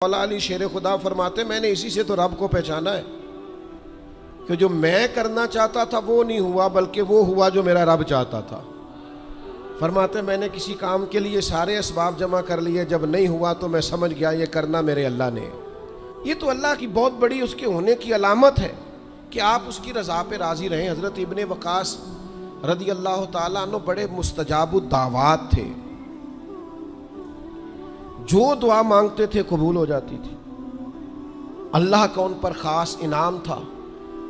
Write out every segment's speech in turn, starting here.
مولا علی شیر خدا فرماتے میں نے اسی سے تو رب کو پہچانا ہے کہ جو میں کرنا چاہتا تھا وہ نہیں ہوا بلکہ وہ ہوا جو میرا رب چاہتا تھا۔ فرماتے میں نے کسی کام کے لیے سارے اسباب جمع کر لیے، جب نہیں ہوا تو میں سمجھ گیا یہ کرنا میرے اللہ نے۔ یہ تو اللہ کی بہت بڑی اس کے ہونے کی علامت ہے کہ آپ اس کی رضا پہ راضی رہیں۔ حضرت ابن وقاص رضی اللہ تعالیٰ عنہ بڑے مستجاب الدعوات تھے، جو دعا مانگتے تھے قبول ہو جاتی تھی، اللہ کا ان پر خاص انعام تھا۔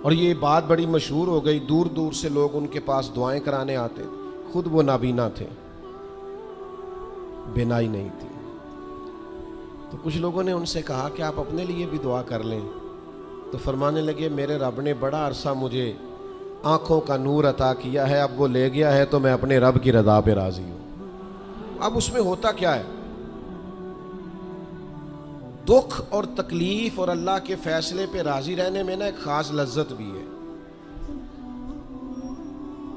اور یہ بات بڑی مشہور ہو گئی، دور دور سے لوگ ان کے پاس دعائیں کرانے آتے تھے۔ خود وہ نابینا تھے، بینائی نہیں تھی۔ تو کچھ لوگوں نے ان سے کہا کہ آپ اپنے لیے بھی دعا کر لیں، تو فرمانے لگے میرے رب نے بڑا عرصہ مجھے آنکھوں کا نور عطا کیا ہے، اب وہ لے گیا ہے تو میں اپنے رب کی رضا پہ راضی ہوں۔ اب اس میں ہوتا کیا ہے، دکھ اور تکلیف اور اللہ کے فیصلے پہ راضی رہنے میں نا ایک خاص لذت بھی ہے۔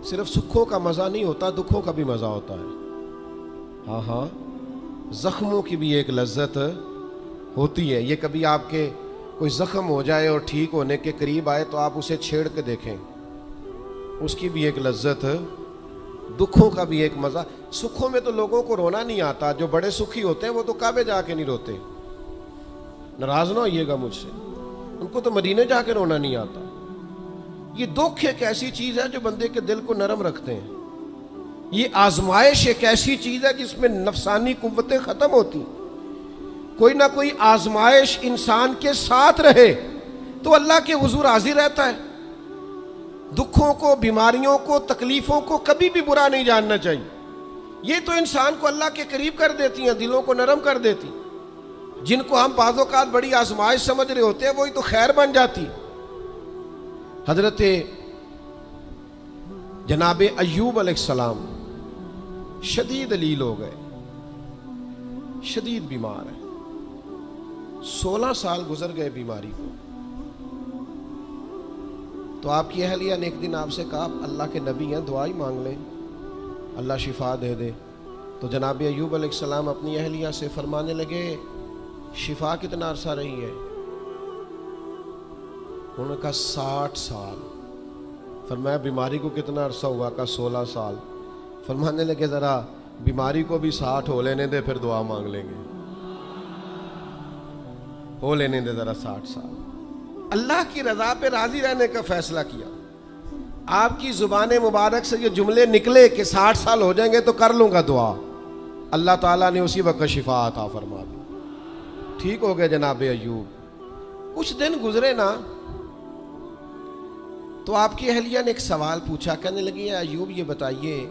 صرف سکھوں کا مزہ نہیں ہوتا، دکھوں کا بھی مزہ ہوتا ہے۔ ہاں زخموں کی بھی ایک لذت ہوتی ہے۔ یہ کبھی آپ کے کوئی زخم ہو جائے اور ٹھیک ہونے کے قریب آئے تو آپ اسے چھیڑ کے دیکھیں، اس کی بھی ایک لذت، دکھوں کا بھی ایک مزہ۔ سکھوں میں تو لوگوں کو رونا نہیں آتا، جو بڑے سکھی ہوتے ہیں وہ تو کعبے جا کے نہیں روتے، ناراض نہ ہوئیے گا مجھ سے، ان کو تو مدینے جا کے رونا نہیں آتا۔ یہ دکھ ایک ایسی چیز ہے جو بندے کے دل کو نرم رکھتے ہیں۔ یہ آزمائش ایک ایسی چیز ہے جس میں نفسانی قوتیں ختم ہوتی۔ کوئی نہ کوئی آزمائش انسان کے ساتھ رہے تو اللہ کے حضور حاضر رہتا ہے۔ دکھوں کو، بیماریوں کو، تکلیفوں کو کبھی بھی برا نہیں جاننا چاہیے۔ یہ تو انسان کو اللہ کے قریب کر دیتی ہیں، دلوں کو نرم کر دیتی۔ جن کو ہم بعض اوقات بڑی آزمائش سمجھ رہے ہوتے ہیں وہی تو خیر بن جاتی۔ حضرت جناب ایوب علیہ السلام شدید علیل ہو گئے، شدید بیمار ہیں، 16 سال گزر گئے بیماری کو۔ تو آپ کی اہلیہ نے ایک دن آپ سے کہا اللہ کے نبی ہیں، دعا ہی مانگ لیں، اللہ شفا دے دے۔ تو جناب ایوب علیہ السلام اپنی اہلیہ سے فرمانے لگے شفا کتنا عرصہ رہی ہے؟ انہوں نے کہا 60 سال۔ فرمایا بیماری کو کتنا عرصہ ہوا؟ کہا 16 سال۔ فرمانے لگے ذرا بیماری کو بھی 60 ہو لینے دے، پھر دعا مانگ لیں گے، ہو لینے دے ذرا 60 سال۔ اللہ کی رضا پہ راضی رہنے کا فیصلہ کیا۔ آپ کی زبان مبارک سے یہ جملے نکلے کہ 60 سال ہو جائیں گے تو کر لوں گا دعا، اللہ تعالیٰ نے اسی وقت شفا عطا فرما دی، ٹھیک ہو گئے جناب ایوب۔ کچھ دن گزرے نا تو آپ کی اہلیہ نے ایک سوال پوچھا، کہنے لگی ایوب یہ بتائیے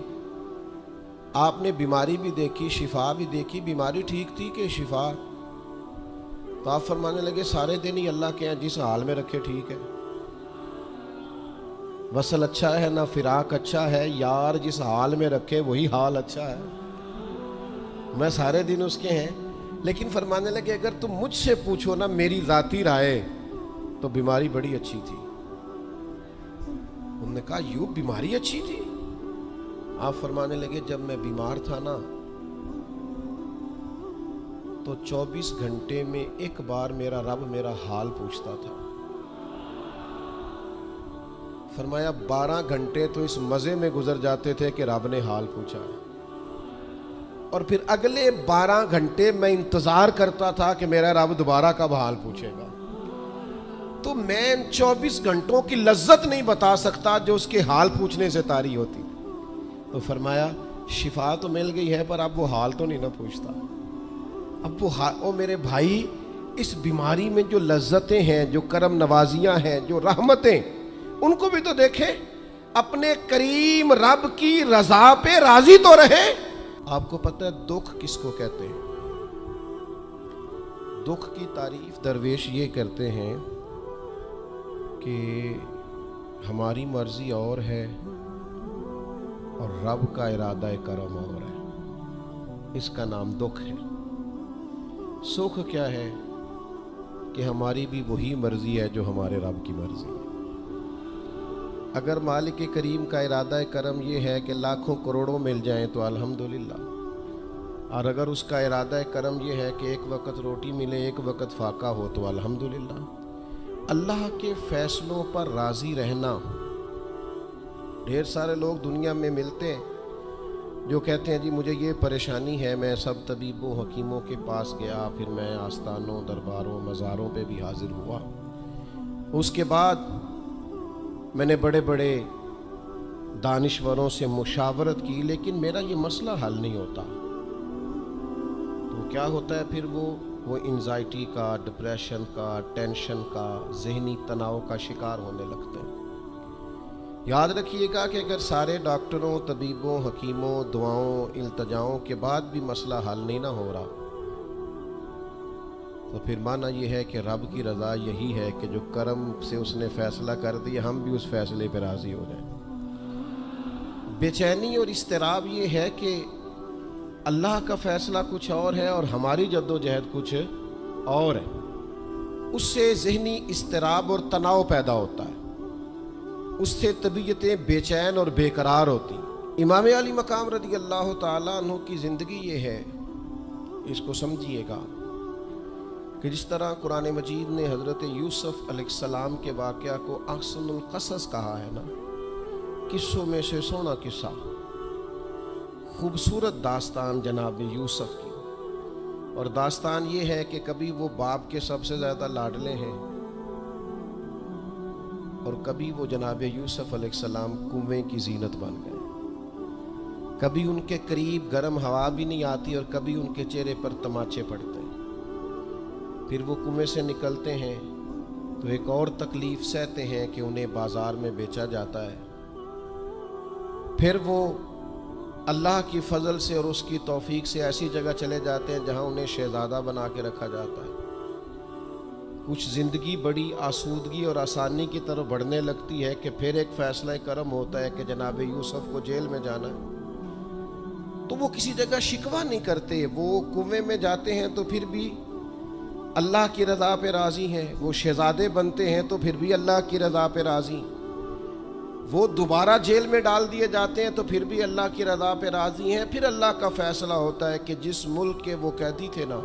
آپ نے بیماری بھی دیکھی، شفا بھی دیکھی، بیماری ٹھیک تھی کہ شفا؟ تو آپ فرمانے لگے سارے دن ہی اللہ کے ہیں، جس حال میں رکھے ٹھیک ہے۔ وصل اچھا ہے نہ فراق اچھا ہے، یار جس حال میں رکھے وہی حال اچھا ہے، میں سارے دن اس کے ہیں۔ لیکن فرمانے لگے اگر تم مجھ سے پوچھو نا میری ذاتی رائے تو بیماری بڑی اچھی تھی۔ انہوں نے کہا یوں بیماری اچھی تھی؟ آپ فرمانے لگے جب میں بیمار تھا نا تو 24 گھنٹے میں ایک بار میرا رب میرا حال پوچھتا تھا۔ فرمایا 12 گھنٹے تو اس مزے میں گزر جاتے تھے کہ رب نے حال پوچھا ہے، اور پھر اگلے 12 گھنٹے میں انتظار کرتا تھا کہ میرا رب دوبارہ کب حال پوچھے گا۔ تو میں ان 24 گھنٹوں کی لذت نہیں بتا سکتا جو اس کے حال پوچھنے سے طاری ہوتی۔ تو فرمایا شفا تو مل گئی ہے پر اب وہ حال تو نہیں نہ پوچھتا۔ اب وہ میرے بھائی اس بیماری میں جو لذتیں ہیں، جو کرم نوازیاں ہیں، جو رحمتیں، ان کو بھی تو دیکھیں۔ اپنے کریم رب کی رضا پہ راضی تو رہے۔ آپ کو پتہ ہے دکھ کس کو کہتے ہیں؟ دکھ کی تعریف درویش یہ کرتے ہیں کہ ہماری مرضی اور ہے اور رب کا ارادہ کرم اور ہے، اس کا نام دکھ ہے۔ سکھ کیا ہے کہ ہماری بھی وہی مرضی ہے جو ہمارے رب کی مرضی ہے۔ اگر مالک کریم کا ارادہ کرم یہ ہے کہ لاکھوں کروڑوں مل جائیں تو الحمدللہ، اور اگر اس کا ارادہ کرم یہ ہے کہ ایک وقت روٹی ملے ایک وقت فاقہ ہو تو الحمدللہ۔ اللہ کے فیصلوں پر راضی رہنا۔ ڈھیر سارے لوگ دنیا میں ملتے ہیں جو کہتے ہیں جی مجھے یہ پریشانی ہے، میں سب طبیبوں حکیموں کے پاس گیا، پھر میں آستانوں درباروں مزاروں پہ بھی حاضر ہوا، اس کے بعد میں نے بڑے بڑے دانشوروں سے مشاورت کی، لیکن میرا یہ مسئلہ حل نہیں ہوتا۔ تو کیا ہوتا ہے پھر وہ انزائٹی کا، ڈپریشن کا، ٹینشن کا، ذہنی تناؤ کا شکار ہونے لگتے ہیں۔ یاد رکھیے گا کہ اگر سارے ڈاکٹروں، طبیبوں، حکیموں، دعاؤں، التجاؤں کے بعد بھی مسئلہ حل نہیں نہ ہو رہا، تو پھر معنی یہ ہے کہ رب کی رضا یہی ہے کہ جو کرم سے اس نے فیصلہ کر دیا ہم بھی اس فیصلے پہ راضی ہو جائیں۔ بے چینی اور اضطراب یہ ہے کہ اللہ کا فیصلہ کچھ اور ہے اور ہماری جد و جہد کچھ اور ہے، اس سے ذہنی اضطراب اور تناؤ پیدا ہوتا ہے، اس سے طبیعتیں بے چین اور بے قرار ہوتی۔ امام علی مقام رضی اللہ تعالیٰ عنہ کی زندگی یہ ہے، اس کو سمجھیے گا کہ جس طرح قرآن مجید نے حضرت یوسف علیہ السلام کے واقعہ کو احسن القصص کہا ہے نا، قصوں میں سے سونا قصہ، خوبصورت داستان جناب یوسف کی، اور داستان یہ ہے کہ کبھی وہ باپ کے سب سے زیادہ لاڈلے ہیں اور کبھی وہ جناب یوسف علیہ السلام کنویں کی زینت بن گئے، کبھی ان کے قریب گرم ہوا بھی نہیں آتی اور کبھی ان کے چہرے پر تماچے پڑتے ہیں۔ پھر وہ کنویں سے نکلتے ہیں تو ایک اور تکلیف سہتے ہیں کہ انہیں بازار میں بیچا جاتا ہے، پھر وہ اللہ کی فضل سے اور اس کی توفیق سے ایسی جگہ چلے جاتے ہیں جہاں انہیں شہزادہ بنا کے رکھا جاتا ہے۔ کچھ زندگی بڑی آسودگی اور آسانی کی طرف بڑھنے لگتی ہے کہ پھر ایک فیصلہ کرم ہوتا ہے کہ جناب یوسف کو جیل میں جانا ہے، تو وہ کسی جگہ شکوہ نہیں کرتے، وہ کنویں میں جاتے ہیں تو پھر بھی اللہ کی رضا پہ راضی ہیں، وہ شہزادے بنتے ہیں تو پھر بھی اللہ کی رضا پہ راضی، وہ دوبارہ جیل میں ڈال دیے جاتے ہیں تو پھر بھی اللہ کی رضا پہ راضی ہیں۔ پھر اللہ کا فیصلہ ہوتا ہے کہ جس ملک کے وہ قیدی تھے نا،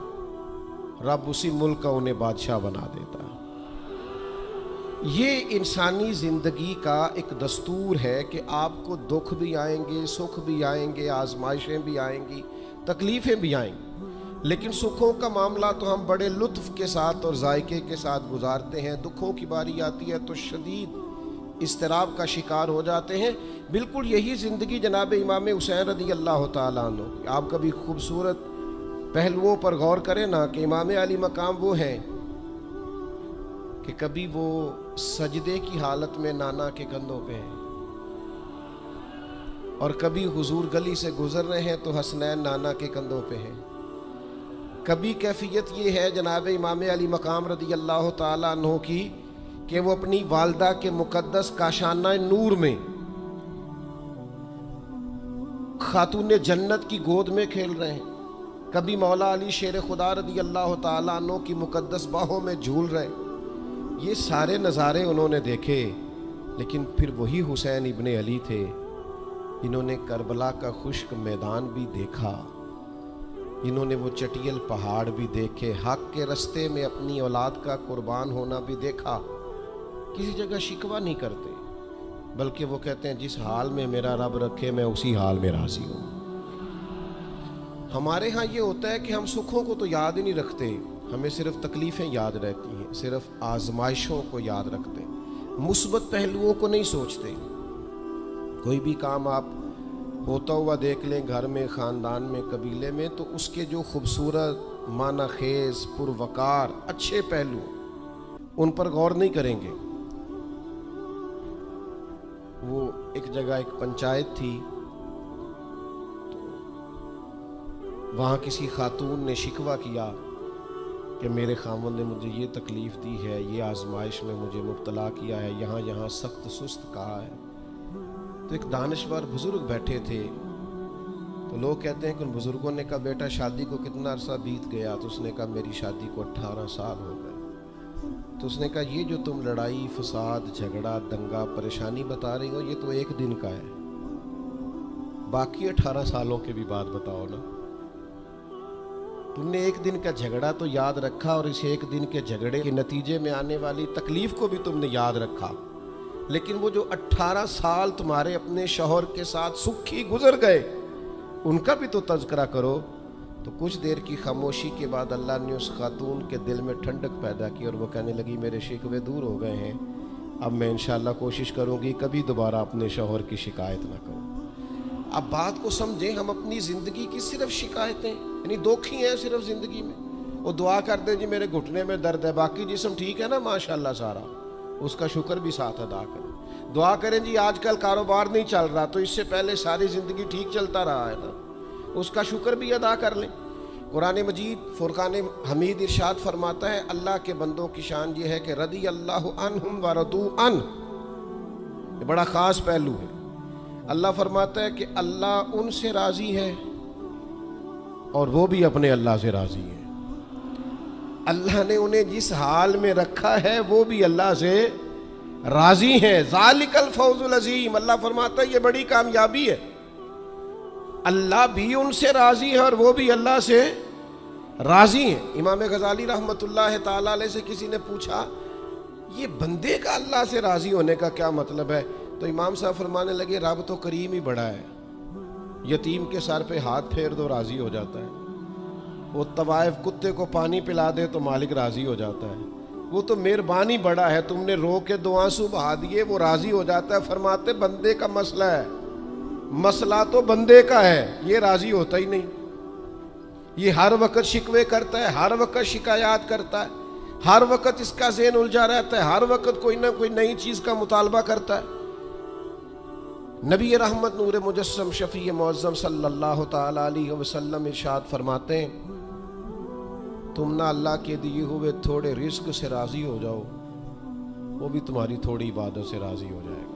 رب اسی ملک کا انہیں بادشاہ بنا دیتا ہے۔ یہ انسانی زندگی کا ایک دستور ہے کہ آپ کو دکھ بھی آئیں گے، سکھ بھی آئیں گے، آزمائشیں بھی آئیں گی، تکلیفیں بھی آئیں گی، لیکن سکھوں کا معاملہ تو ہم بڑے لطف کے ساتھ اور ذائقے کے ساتھ گزارتے ہیں، دکھوں کی باری آتی ہے تو شدید اضطراب کا شکار ہو جاتے ہیں۔ بالکل یہی زندگی جناب امام حسین رضی اللہ تعالیٰ عنہ، آپ کبھی خوبصورت پہلوؤں پر غور کریں نا کہ امام علی مقام وہ ہیں کہ کبھی وہ سجدے کی حالت میں نانا کے کندھوں پہ ہیں اور کبھی حضور گلی سے گزر رہے ہیں تو حسنین نانا کے کندھوں پہ ہیں۔ کبھی کیفیت یہ ہے جناب امام علی مقام رضی اللہ تعالیٰ عنہ کی کہ وہ اپنی والدہ کے مقدس کاشانہ نور میں خاتون جنت کی گود میں کھیل رہے ہیں، کبھی مولا علی شیر خدا رضی اللہ تعالیٰ عنہ کی مقدس باہوں میں جھول رہے ہیں۔ یہ سارے نظارے انہوں نے دیکھے، لیکن پھر وہی حسین ابن علی تھے انہوں نے کربلا کا خشک میدان بھی دیکھا، انہوں نے وہ چٹیل پہاڑ بھی دیکھے، حق کے رستے میں اپنی اولاد کا قربان ہونا بھی دیکھا۔ کسی جگہ شکوہ نہیں کرتے، بلکہ وہ کہتے ہیں جس حال میں میرا رب رکھے میں اسی حال میں راضی ہوں۔ ہمارے ہاں یہ ہوتا ہے کہ ہم سکھوں کو تو یاد ہی نہیں رکھتے، ہمیں صرف تکلیفیں یاد رہتی ہیں، صرف آزمائشوں کو یاد رکھتے ہیں، مثبت پہلوؤں کو نہیں سوچتے۔ کوئی بھی کام آپ ہوتا ہوا دیکھ لیں گھر میں، خاندان میں، قبیلے میں، تو اس کے جو خوبصورت، معنی خیز، پروقار، اچھے پہلو، ان پر غور نہیں کریں گے۔ وہ ایک جگہ ایک پنچایت تھی، وہاں کسی خاتون نے شکوہ کیا کہ میرے خاوند نے مجھے یہ تکلیف دی ہے، یہ آزمائش میں مجھے مبتلا کیا ہے، یہاں سخت سست کہا ہے۔ تو ایک دانشور بزرگ بیٹھے تھے، تو لوگ کہتے ہیں کہ ان بزرگوں نے کہا بیٹا شادی کو کتنا عرصہ بیت گیا؟ تو اس نے کہا میری شادی کو 18 سال ہو گئے۔ تو اس نے کہا یہ جو تم لڑائی، فساد، جھگڑا، دنگا، پریشانی بتا رہی ہو یہ تو ایک دن کا ہے، باقی 18 سالوں کے بھی بات بتاؤ نا۔ تم نے ایک دن کا جھگڑا تو یاد رکھا اور اس ایک دن کے جھگڑے کے نتیجے میں آنے والی تکلیف کو بھی تم نے یاد رکھا، لیکن وہ جو 18 سال تمہارے اپنے شوہر کے ساتھ سکھی گزر گئے ان کا بھی تو تذکرہ کرو۔ تو کچھ دیر کی خاموشی کے بعد اللہ نے اس خاتون کے دل میں ٹھنڈک پیدا کی اور وہ کہنے لگی میرے شکوے دور ہو گئے ہیں، اب میں انشاءاللہ کوشش کروں گی کبھی دوبارہ اپنے شوہر کی شکایت نہ کروں۔ اب بات کو سمجھیں، ہم اپنی زندگی کی صرف شکایتیں یعنی دکھ ہی ہیں صرف زندگی میں، وہ دعا کر دیں جی میرے گھٹنے میں درد ہے، باقی جسم ٹھیک ہے نا ماشاءاللہ سارا، اس کا شکر بھی ساتھ ادا کریں۔ دعا کریں جی آج کل کاروبار نہیں چل رہا تو اس سے پہلے ساری زندگی ٹھیک چلتا رہا ہے نا، اس کا شکر بھی ادا کر لیں۔ قرآن مجید فرقان حمید ارشاد فرماتا ہے اللہ کے بندوں کی شان یہ ہے کہ رضی اللہ عنہم ورضوا عنہ، یہ بڑا خاص پہلو ہے۔ اللہ فرماتا ہے کہ اللہ ان سے راضی ہے اور وہ بھی اپنے اللہ سے راضی ہے۔ اللہ نے انہیں جس حال میں رکھا ہے وہ بھی اللہ سے راضی ہیں۔ ذالک الفوز العظیم، اللہ فرماتا ہے یہ بڑی کامیابی ہے، اللہ بھی ان سے راضی ہے اور وہ بھی اللہ سے راضی ہیں۔ امام غزالی رحمۃ اللہ تعالی علیہ سے کسی نے پوچھا یہ بندے کا اللہ سے راضی ہونے کا کیا مطلب ہے؟ تو امام صاحب فرمانے لگے رب تو کریم ہی بڑا ہے، یتیم کے سر پہ ہاتھ پھیر دو راضی ہو جاتا ہے، وہ طوائف کتے کو پانی پلا دے تو مالک راضی ہو جاتا ہے، وہ تو مہربانی بڑا ہے، تم نے رو کے 2 آنسو بہا دیے وہ راضی ہو جاتا ہے۔ فرماتے بندے کا مسئلہ ہے، مسئلہ تو بندے کا ہے، یہ راضی ہوتا ہی نہیں، یہ ہر وقت شکوے کرتا ہے، ہر وقت شکایات کرتا ہے، ہر وقت اس کا ذہن الجھا رہتا ہے، ہر وقت کوئی نہ کوئی نئی چیز کا مطالبہ کرتا ہے۔ نبی رحمت نور مجسم شفیع معظم صلی اللہ تعالی علیہ وسلم ارشاد فرماتے ہیں تم نہ اللہ کے دیے ہوئے تھوڑے رزق سے راضی ہو جاؤ، وہ بھی تمہاری تھوڑی عبادت سے راضی ہو جائے گا۔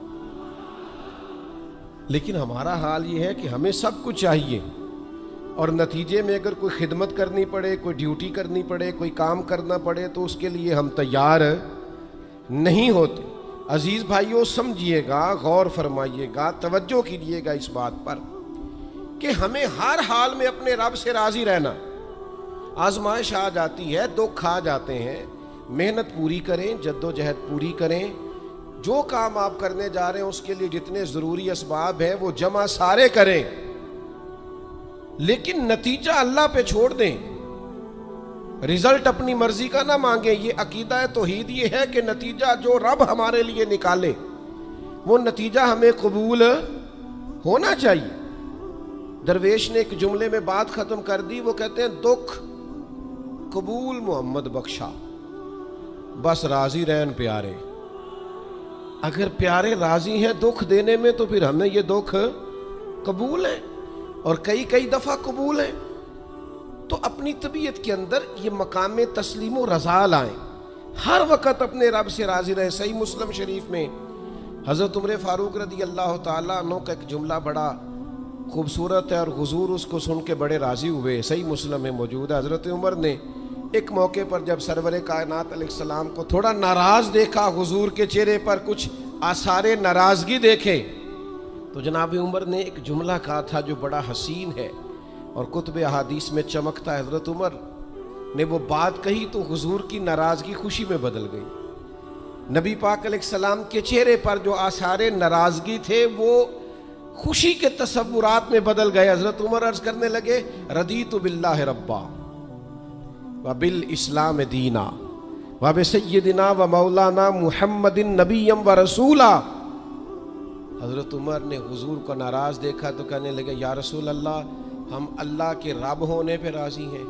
لیکن ہمارا حال یہ ہے کہ ہمیں سب کچھ چاہیے اور نتیجے میں اگر کوئی خدمت کرنی پڑے، کوئی ڈیوٹی کرنی پڑے، کوئی کام کرنا پڑے تو اس کے لیے ہم تیار نہیں ہوتے۔ عزیز بھائیوں سمجھیے گا، غور فرمائیے گا، توجہ کیجیے گا اس بات پر کہ ہمیں ہر حال میں اپنے رب سے راضی رہنا۔ آزمائش آ جاتی ہے، دکھ آ جاتے ہیں، محنت پوری کریں، جد و جہد پوری کریں، جو کام آپ کرنے جا رہے ہیں اس کے لیے جتنے ضروری اسباب ہیں وہ جمع سارے کریں، لیکن نتیجہ اللہ پہ چھوڑ دیں، رزلٹ اپنی مرضی کا نہ مانگیں۔ یہ عقیدہ توحید یہ ہے کہ نتیجہ جو رب ہمارے لیے نکالے وہ نتیجہ ہمیں قبول ہونا چاہیے۔ درویش نے ایک جملے میں بات ختم کر دی، وہ کہتے ہیں دکھ قبول محمد بخشا، بس راضی رہن پیارے۔ اگر پیارے راضی ہیں دکھ دینے میں تو پھر ہمیں یہ دکھ قبول ہے اور کئی دفعہ قبول ہے۔ تو اپنی طبیعت کے اندر یہ مقام تسلیم و رضا لائیں، ہر وقت اپنے رب سے راضی رہیں۔ صحیح مسلم شریف میں حضرت عمر فاروق رضی اللہ تعالیٰ عنہ کا ایک جملہ بڑا خوبصورت ہے اور حضور اس کو سن کے بڑے راضی ہوئے، صحیح مسلم میں موجود ہے۔ حضرت عمر نے ایک موقع پر جب سرور کائنات علیہ السلام کو تھوڑا ناراض دیکھا، حضور کے چہرے پر کچھ آثار ناراضگی دیکھے، تو جناب عمر نے ایک جملہ کہا تھا جو بڑا حسین ہے اور کتب احادیث میں چمکتا ہے۔ حضرت عمر نے وہ بات کہی تو حضور کی ناراضگی خوشی میں بدل گئی، نبی پاک علیہ السلام کے چہرے پر جو آثار ناراضگی تھے وہ خوشی کے تصورات میں بدل گئے۔ حضرت عمر عرض کرنے لگے رضیت باللہ ربا وبالاسلام دینا وبسیدنا ومولانا محمد نبی و رسولا۔ حضرت عمر نے حضور کو ناراض دیکھا تو کہنے لگے یا رسول اللہ، ہم اللہ کے رب ہونے پہ راضی ہیں،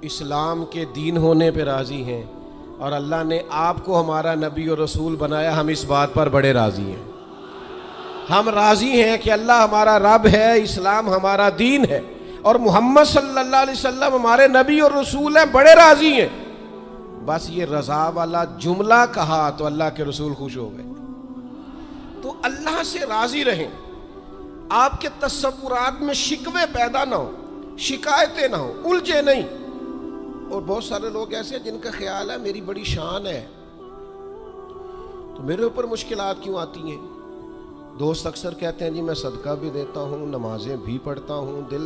اسلام کے دین ہونے پہ راضی ہیں، اور اللہ نے آپ کو ہمارا نبی اور رسول بنایا، ہم اس بات پر بڑے راضی ہیں۔ ہم راضی ہیں کہ اللہ ہمارا رب ہے، اسلام ہمارا دین ہے، اور محمد صلی اللہ علیہ وسلم ہمارے نبی اور رسول ہیں، بڑے راضی ہیں۔ بس یہ رضا والا جملہ کہا تو اللہ کے رسول خوش ہو گئے۔ تو اللہ سے راضی رہیں، آپ کے تصورات میں شکوے پیدا نہ ہو، شکایتیں نہ ہو، الجھے نہیں۔ اور بہت سارے لوگ ایسے ہیں جن کا خیال ہے میری بڑی شان ہے تو میرے اوپر مشکلات کیوں آتی ہیں۔ دوست اکثر کہتے ہیں جی میں صدقہ بھی دیتا ہوں، نمازیں بھی پڑھتا ہوں، دل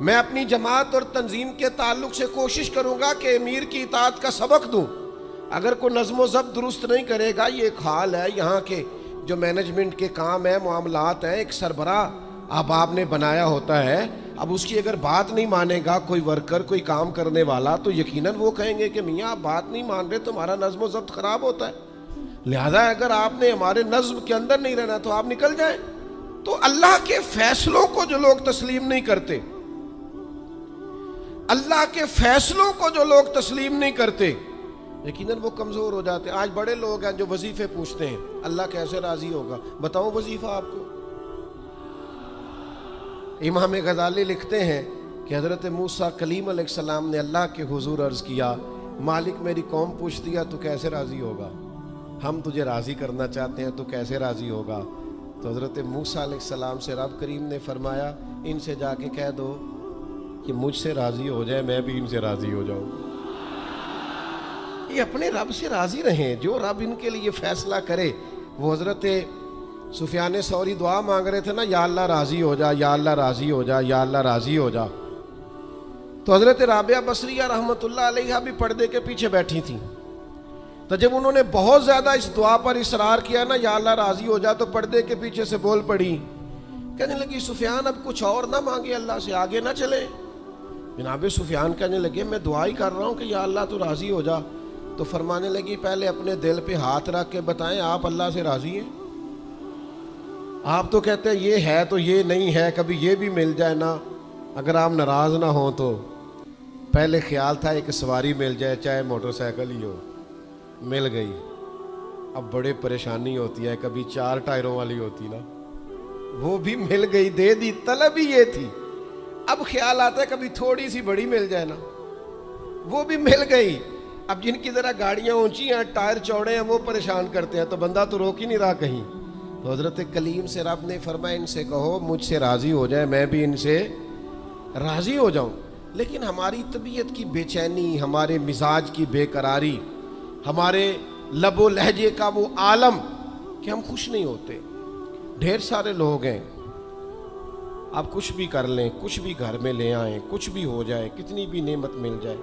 میں اپنی جماعت اور تنظیم کے تعلق سے کوشش کروں گا کہ امیر کی اطاعت کا سبق دوں. اگر کوئی نظم و ضبط درست نہیں کرے گا، یہ ایک حال ہے یہاں کے جو مینجمنٹ کے کام ہے، معاملات ہیں، ایک سربراہ احباب نے بنایا ہوتا ہے. اب اس کی اگر بات نہیں مانے گا کوئی ورکر، کوئی کام کرنے والا، تو یقیناً وہ کہیں گے کہ میاں آپ بات نہیں مان رہے، تمہارا نظم و ضبط خراب ہوتا ہے. لہذا اگر آپ نے ہمارے نظم کے اندر نہیں رہنا تو آپ نکل جائیں. تو اللہ کے فیصلوں کو جو لوگ تسلیم نہیں کرتے، اللہ کے فیصلوں کو جو لوگ تسلیم نہیں کرتے، یقیناً وہ کمزور ہو جاتے ہیں. آج بڑے لوگ ہیں جو وظیفے پوچھتے ہیں، اللہ کیسے راضی ہوگا؟ بتاؤں وظیفہ آپ کو. امام غزالی لکھتے ہیں کہ حضرت موسیٰ کلیم علیہ السلام نے اللہ کے حضور عرض کیا، مالک میری قوم پوچھتی ہے تو کیسے راضی ہوگا؟ ہم تجھے راضی کرنا چاہتے ہیں تو کیسے راضی ہوگا؟ تو حضرت موسیٰ علیہ السلام سے رب کریم نے فرمایا، ان سے جا کے کہہ دو کہ مجھ سے راضی ہو جائے، میں بھی ان سے راضی ہو جاؤں. یہ اپنے رب سے راضی رہیں، جو رب ان کے لیے فیصلہ کرے. وہ حضرت سفیان ثوری دعا مانگ رہے تھے نا، یا اللہ راضی ہو جا، یا اللہ راضی ہو جا، یا اللہ راضی ہو جا. تو حضرت رابعہ بصریہ رحمۃ اللہ علیہا بھی پردے کے پیچھے بیٹھی تھیں. تو جب انہوں نے بہت زیادہ اس دعا پر اصرار کیا نا، یا اللہ راضی ہو جا، تو پردے کے پیچھے سے بول پڑی، کہنے لگی سفیان اب کچھ اور نہ مانگے، اللہ سے آگے نہ چلے. جناب سفیان کہنے لگے میں دعا ہی کر رہا ہوں کہ یا اللہ تو راضی ہو جا. تو فرمانے لگی پہلے اپنے دل پہ ہاتھ رکھ کے بتائیں آپ اللہ سے راضی ہیں؟ آپ تو کہتے ہیں یہ ہے تو یہ نہیں ہے، کبھی یہ بھی مل جائے نا. اگر آپ ناراض نہ ہوں تو پہلے خیال تھا ایک سواری مل جائے، چاہے موٹر سائیکل ہی ہو، مل گئی. اب بڑے پریشانی ہوتی ہے، کبھی 4 ٹائروں والی ہوتی نا، وہ بھی مل گئی، دے دی. طلب ہی یہ تھی. اب خیال آتا ہے کبھی تھوڑی سی بڑی مل جائے نا، وہ بھی مل گئی. اب جن کی ذرا گاڑیاں اونچی ہیں، ٹائر چوڑے ہیں، وہ پریشان کرتے ہیں، تو بندہ تو روک ہی نہیں رہا کہیں. تو حضرت کلیم سے رب نے فرمایا ان سے کہو مجھ سے راضی ہو جائے، میں بھی ان سے راضی ہو جاؤں. لیکن ہماری طبیعت کی بے چینی، ہمارے مزاج کی بے قراری، ہمارے لب و لہجے کا وہ عالم کہ ہم خوش نہیں ہوتے. ڈھیر سارے لوگ ہیں، آپ کچھ بھی کر لیں، کچھ بھی گھر میں لے آئیں، کچھ بھی ہو جائے، کتنی بھی نعمت مل جائے،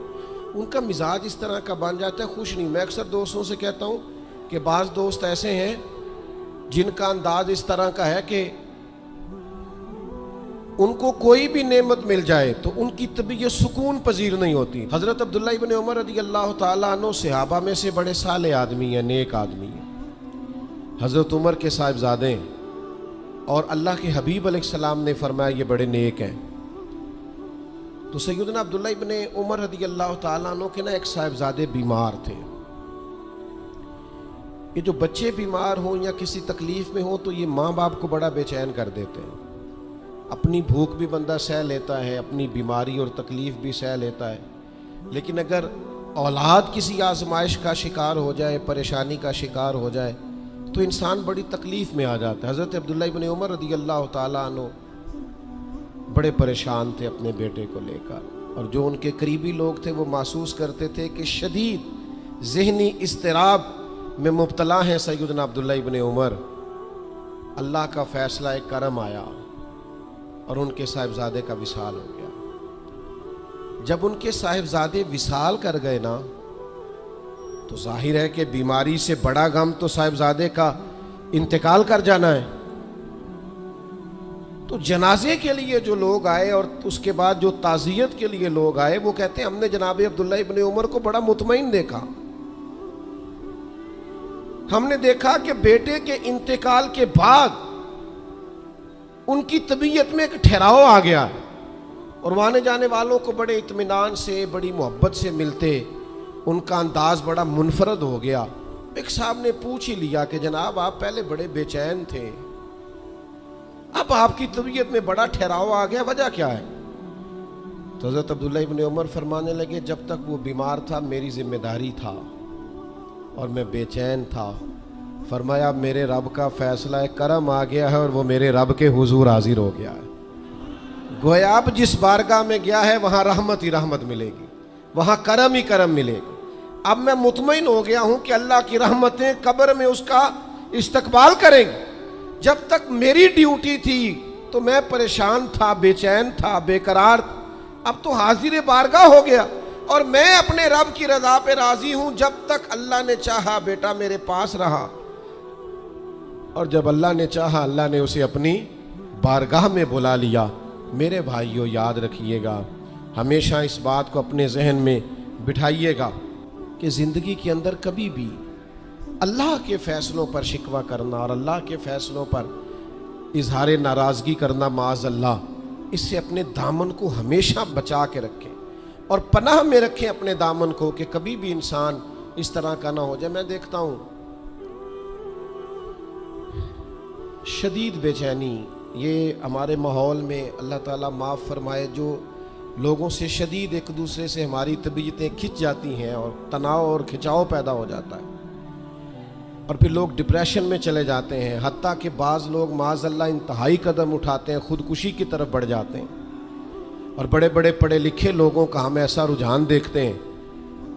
ان کا مزاج اس طرح کا بن جاتا ہے، خوش نہیں. میں اکثر دوستوں سے کہتا ہوں کہ بعض دوست ایسے ہیں جن کا انداز اس طرح کا ہے کہ ان کو کوئی بھی نعمت مل جائے تو ان کی طبیعت سکون پذیر نہیں ہوتی. حضرت عبداللہ ابن عمر رضی اللہ تعالیٰ عنہ صحابہ میں سے بڑے صالح آدمی ہیں، نیک آدمی ہیں، حضرت عمر کے صاحبزادے ہیں، اور اللہ کے حبیب علیہ السلام نے فرمایا یہ بڑے نیک ہیں. تو سیدنا عبداللہ ابن عمر رضی اللہ تعالیٰ عنہ کے نا ایک صاحبزادے بیمار تھے. یہ جو بچے بیمار ہوں یا کسی تکلیف میں ہوں تو یہ ماں باپ کو بڑا بے چین کر دیتے ہیں. اپنی بھوک بھی بندہ سہ لیتا ہے، اپنی بیماری اور تکلیف بھی سہ لیتا ہے، لیکن اگر اولاد کسی آزمائش کا شکار ہو جائے، پریشانی کا شکار ہو جائے تو انسان بڑی تکلیف میں آ جاتا ہے. حضرت عبداللہ ابن عمر رضی اللہ تعالیٰ عنہ بڑے پریشان تھے اپنے بیٹے کو لے کر، اور جو ان کے قریبی لوگ تھے وہ محسوس کرتے تھے کہ شدید ذہنی اضطراب میں مبتلا ہیں سیدنا عبداللہ ابن عمر. اللہ کا فیصلہ ایک کرم آیا اور ان کے صاحبزادے کا وصال ہو گیا. جب ان کے صاحبزادے وصال کر گئے نا تو ظاہر ہے کہ بیماری سے بڑا غم تو صاحبزادے کا انتقال کر جانا ہے. تو جنازے کے لیے جو لوگ آئے اور اس کے بعد جو تعزیت کے لیے لوگ آئے وہ کہتے ہیں ہم نے جناب عبداللہ ابن عمر کو بڑا مطمئن دیکھا. ہم نے دیکھا کہ بیٹے کے انتقال کے بعد ان کی طبیعت میں ایک ٹھہراؤ آ گیا اور آنے جانے والوں کو بڑے اطمینان سے، بڑی محبت سے ملتے، ان کا انداز بڑا منفرد ہو گیا. ایک صاحب نے پوچھ ہی لیا کہ جناب آپ پہلے بڑے بے چین تھے، اب آپ کی طبیعت میں بڑا ٹھہراؤ آ گیا، وجہ کیا ہے؟ تو حضرت عبداللہ ابن عمر فرمانے لگے جب تک وہ بیمار تھا میری ذمہ داری تھا اور میں بے چین تھا. فرمایا میرے رب کا فیصلہ کرم آ گیا ہے اور وہ میرے رب کے حضور حاضر ہو گیا ہے. گویا اب جس بارگاہ میں گیا ہے وہاں رحمت ہی رحمت ملے گی، وہاں کرم ہی کرم ملے گا. اب میں مطمئن ہو گیا ہوں کہ اللہ کی رحمتیں قبر میں اس کا استقبال کریں گی. جب تک میری ڈیوٹی تھی تو میں پریشان تھا، بے چین تھا، بے قرار تھا. اب تو حاضر بارگاہ ہو گیا اور میں اپنے رب کی رضا پہ راضی ہوں. جب تک اللہ نے چاہا بیٹا میرے پاس رہا, اور جب اللہ نے چاہا اللہ نے اسے اپنی بارگاہ میں بلا لیا. میرے بھائیو یاد رکھیے گا, ہمیشہ اس بات کو اپنے ذہن میں بٹھائیے گا کہ زندگی کے اندر کبھی بھی اللہ کے فیصلوں پر شکوہ کرنا اور اللہ کے فیصلوں پر اظہار ناراضگی کرنا معاذ اللہ, اس سے اپنے دامن کو ہمیشہ بچا کے رکھیں اور پناہ میں رکھیں اپنے دامن کو کہ کبھی بھی انسان اس طرح کا نہ ہو جائے. میں دیکھتا ہوں شدید بے چینی یہ ہمارے ماحول میں, اللہ تعالیٰ معاف فرمائے, جو لوگوں سے شدید ایک دوسرے سے ہماری طبیعتیں کھنچ جاتی ہیں اور تناؤ اور کھنچاؤ پیدا ہو جاتا ہے, اور پھر لوگ ڈپریشن میں چلے جاتے ہیں. حتیٰ کہ بعض لوگ معاذ اللہ انتہائی قدم اٹھاتے ہیں, خودکشی کی طرف بڑھ جاتے ہیں. اور بڑے بڑے پڑھے لکھے لوگوں کا ہم ایسا رجحان دیکھتے ہیں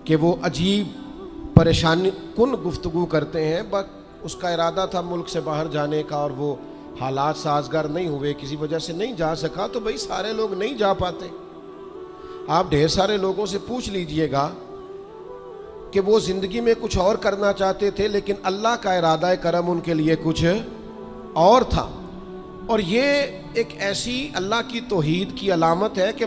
کہ وہ عجیب پریشانی کن گفتگو کرتے ہیں, بس اس کا ارادہ تھا ملک سے باہر جانے کا اور وہ حالات سازگار نہیں ہوئے, کسی وجہ سے نہیں جا سکا. تو بھائی سارے لوگ نہیں جا پاتے. آپ ڈھیر سارے لوگوں سے پوچھ لیجئے گا کہ وہ زندگی میں کچھ اور کرنا چاہتے تھے لیکن اللہ کا ارادہ کرم ان کے لیے کچھ اور تھا. اور یہ ایک ایسی اللہ کی توحید کی علامت ہے کہ